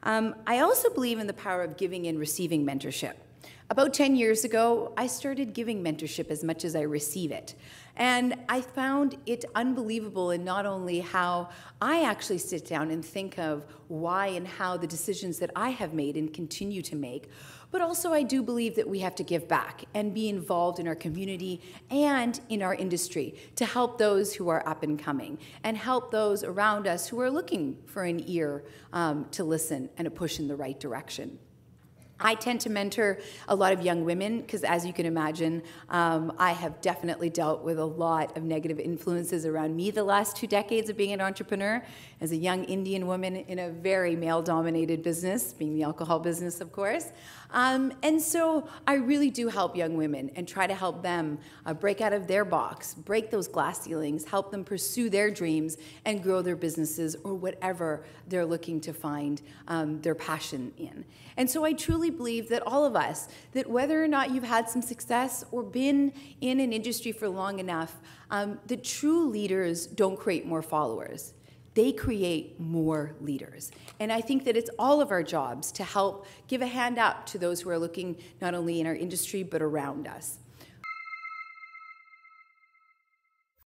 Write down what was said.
I also believe in the power of giving and receiving mentorship. About 10 years ago, I started giving mentorship as much as I receive it. And I found it unbelievable in not only how I actually sit down and think of why and how the decisions that I have made and continue to make, but also I do believe that we have to give back and be involved in our community and in our industry to help those who are up and coming and help those around us who are looking for an ear to listen and a push in the right direction. I tend to mentor a lot of young women because, as you can imagine, I have definitely dealt with a lot of negative influences around me the last 2 decades of being an entrepreneur as a young Indian woman in a very male-dominated business, being the alcohol business, of course. And so I really do help young women and try to help them break out of their box, break those glass ceilings, help them pursue their dreams and grow their businesses or whatever they're looking to find their passion in. And so I truly believe that all of us, that whether or not you've had some success or been in an industry for long enough, that true leaders don't create more followers. They create more leaders. And I think that it's all of our jobs to help give a hand up to those who are looking not only in our industry but around us.